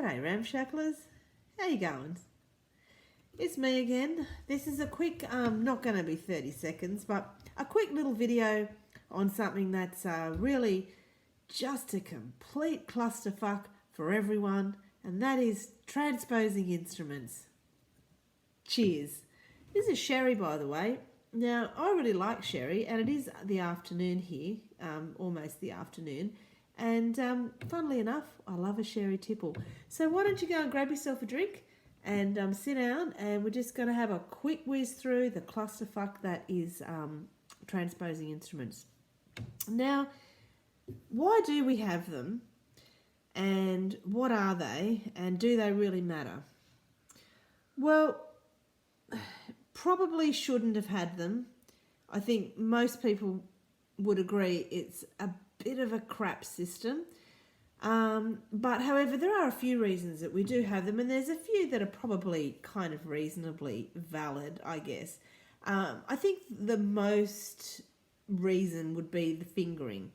G'day ramshacklers, how you going? It's me again. This is a quick, not going to be 30 seconds, but a quick little video on something that's really just a complete clusterfuck for everyone, and that is transposing instruments. Cheers. This is sherry, by the way. Now, I really like sherry, and it is the afternoon here, almost the afternoon. And funnily enough, I love a sherry tipple. So why don't you go and grab yourself a drink and sit down, and we're just going to have a quick whiz through the clusterfuck that is transposing instruments. Now, why do we have them, and what are they, and do they really matter? Well, probably shouldn't have had them. I think most people would agree it's a bit of a crap system. But however, there are a few reasons that we do have them, and there's a few that are probably kind of reasonably valid, I guess. I think the most reason would be the fingering.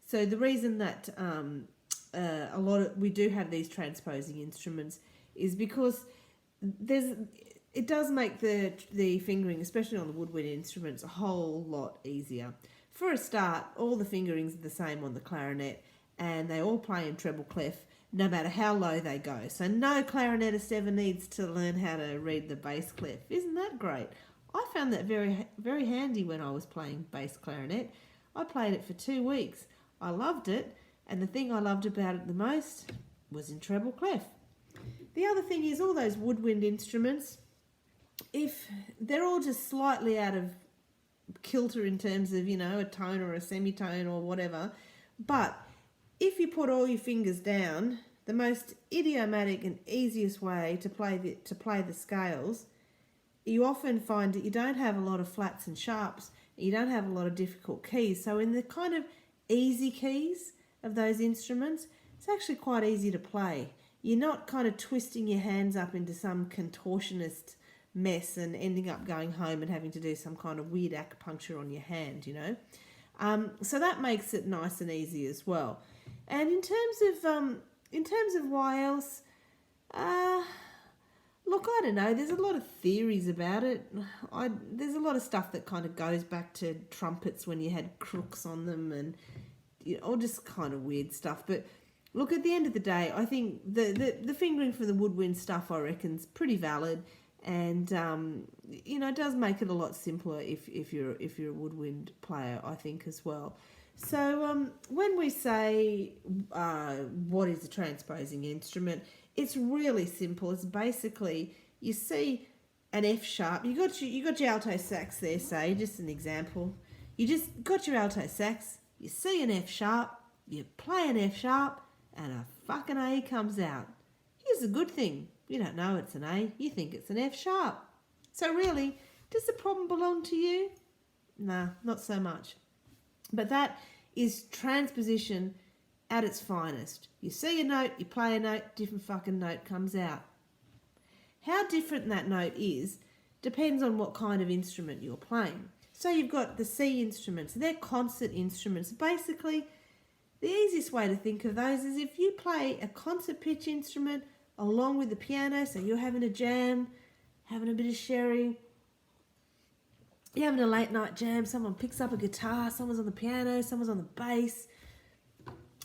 So the reason that we do have these transposing instruments is because it does make the fingering, especially on the woodwind instruments, a whole lot easier. For a start, all the fingerings are the same on the clarinet, and they all play in treble clef, no matter how low they go. So no clarinetist ever needs to learn how to read the bass clef. Isn't that great? I found that very, very handy when I was playing bass clarinet. I played it for 2 weeks. I loved it, and the thing I loved about it the most was in treble clef. The other thing is all those woodwind instruments, if they're all just slightly out of kilter in terms of, a tone or a semitone or whatever, but if you put all your fingers down, the most idiomatic and easiest way to play the scales, you often find that you don't have a lot of flats and sharps, you don't have a lot of difficult keys. So in the kind of easy keys of those instruments, it's actually quite easy to play. You're not kind of twisting your hands up into some contortionist mess and ending up going home and having to do some kind of weird acupuncture on your hand, so that makes it nice and easy as well. And in terms of why else, look, I don't know, there's a lot of theories about it. There's a lot of stuff that kind of goes back to trumpets when you had crooks on them, and all just kind of weird stuff. But look, at the end of the day, I think the fingering for the woodwind stuff, I reckon, is pretty valid. And it does make it a lot simpler if you're a woodwind player, I think, as well. So when we say what is a transposing instrument, it's really simple. It's basically, you see an F sharp. You got your alto sax there, say, just an example. You just got your alto sax. You see an F sharp. You play an F sharp, and a fucking A comes out. Here's the good thing. You don't know it's an A, you think it's an F sharp. So really, does the problem belong to you? Nah, not so much. But that is transposition at its finest. You see a note, you play a note, different fucking note comes out. How different that note is depends on what kind of instrument you're playing. So you've got the C instruments, they're concert instruments. Basically, the easiest way to think of those is if you play a concert pitch instrument along with the piano, so you're having a jam, having a bit of sherry, you're having a late night jam, someone picks up a guitar, someone's on the piano, someone's on the bass.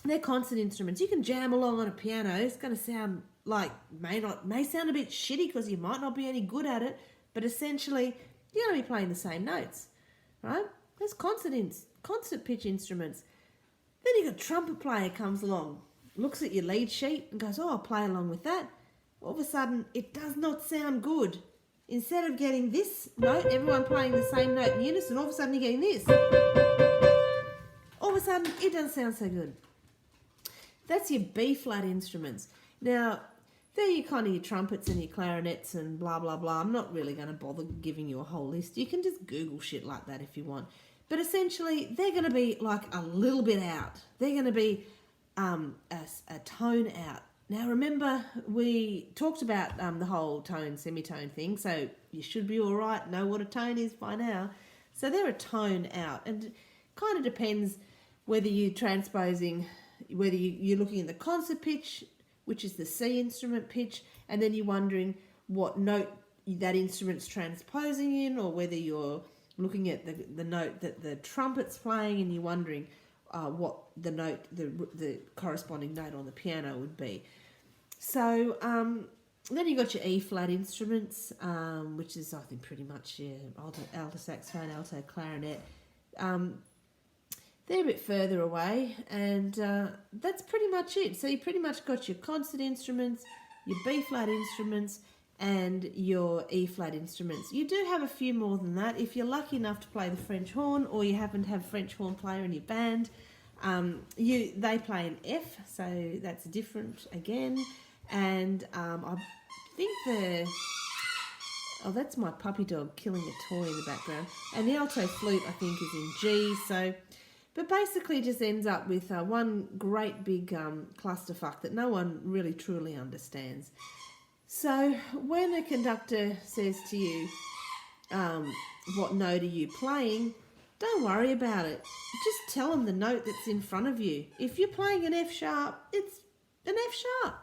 They're concert instruments. You can jam along on a piano. It's going to sound like, may sound a bit shitty because you might not be any good at it, but essentially you're going to be playing the same notes, right? There's concert pitch instruments. Then you've got a trumpet player comes along, looks at your lead sheet and goes, oh, I'll play along with that. All of a sudden, it does not sound good. Instead of getting this note, everyone playing the same note in unison, all of a sudden you're getting this. All of a sudden, it doesn't sound so good. That's your B-flat instruments. Now, they're your trumpets and your clarinets and blah, blah, blah. I'm not really going to bother giving you a whole list. You can just Google shit like that if you want. But essentially, they're going to be like a little bit out. They're going to be a tone out. Now remember, we talked about the whole tone, semitone thing, so you should be all right, know what a tone is by now. So they're a tone out, and it kind of depends whether you're transposing, whether you're looking at the concert pitch which is the C instrument pitch, and then you're wondering what note that instrument's transposing in, or whether you're looking at the note that the trumpet's playing and you're wondering what the note, the corresponding note on the piano would be. So then you got your E flat instruments, which is I think pretty much your alto saxophone, alto clarinet. They're a bit further away, and that's pretty much it. So you pretty much got your concert instruments, your B flat instruments, and your E flat instruments. You do have a few more than that. If you're lucky enough to play the French horn, or you happen to have a French horn player in your band, they play an F, so that's different again. And I think that's my puppy dog killing a toy in the background. And the alto flute, I think, is in G. So, but basically just ends up with one great big clusterfuck that no one really truly understands. So when a conductor says to you, what note are you playing, don't worry about it. Just tell them the note that's in front of you. If you're playing an F sharp, it's an F sharp.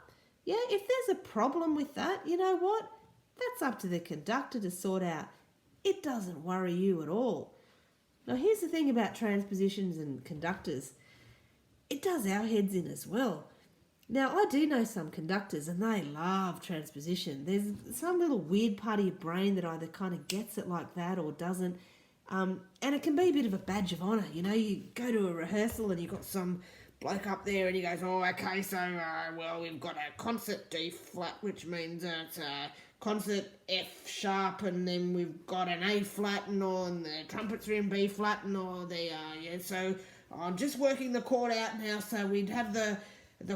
Yeah, if there's a problem with that, you know what? That's up to the conductor to sort out. It doesn't worry you at all. Now here's the thing about transpositions and conductors. It does our heads in as well. Now, I do know some conductors and they love transposition. There's some little weird part of your brain that either kind of gets it like that or doesn't. And it can be a bit of a badge of honour. You know, you go to a rehearsal and you've got some bloke up there and he goes, oh, okay, so, well, we've got a concert D flat, which means it's a concert F sharp, and then we've got an A flat, and the trumpets are in B flat, and so I'm just working the chord out now, so we'd have the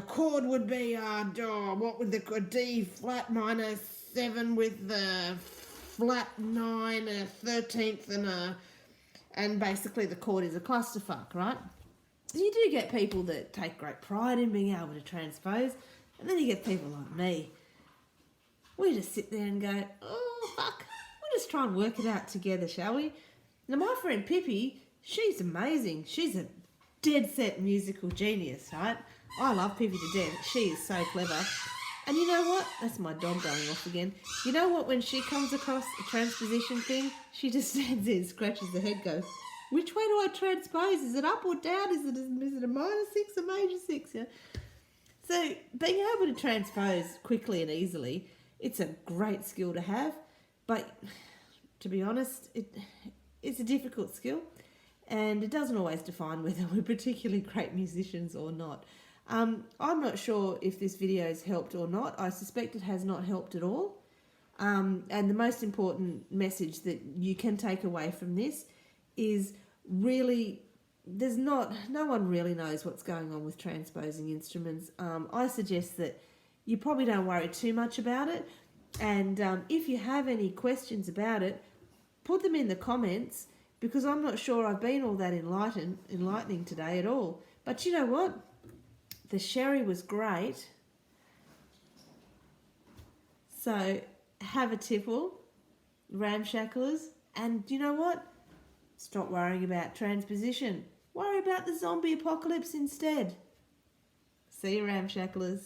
chord would be, what would the D flat minor 7 with the flat 9, a 13th, and basically the chord is a clusterfuck, right? You do get people that take great pride in being able to transpose, and then you get people like me. We just sit there and go, oh, fuck, we'll just try and work it out together, shall we? Now, my friend Pippi, she's amazing. She's a dead-set musical genius, right? I love Pippi to death. She is so clever. And you know what? That's my dog going off again. You know what? When she comes across a transposition thing, she just stands there and scratches the head, goes, which way do I transpose? Is it up or down? Is it a minor 6 or major 6? Yeah. So being able to transpose quickly and easily, it's a great skill to have. But to be honest, it's a difficult skill. And it doesn't always define whether we're particularly great musicians or not. I'm not sure if this video has helped or not. I suspect it has not helped at all. And the most important message that you can take away from this is really, no one really knows what's going on with transposing instruments. I suggest that you probably don't worry too much about it. And if you have any questions about it, put them in the comments, because I'm not sure I've been all that enlightening today at all. But you know what? The sherry was great. So have a tipple, ramshacklers, and you know what? Stop worrying about transposition. Worry about the zombie apocalypse instead. See you, ramshacklers.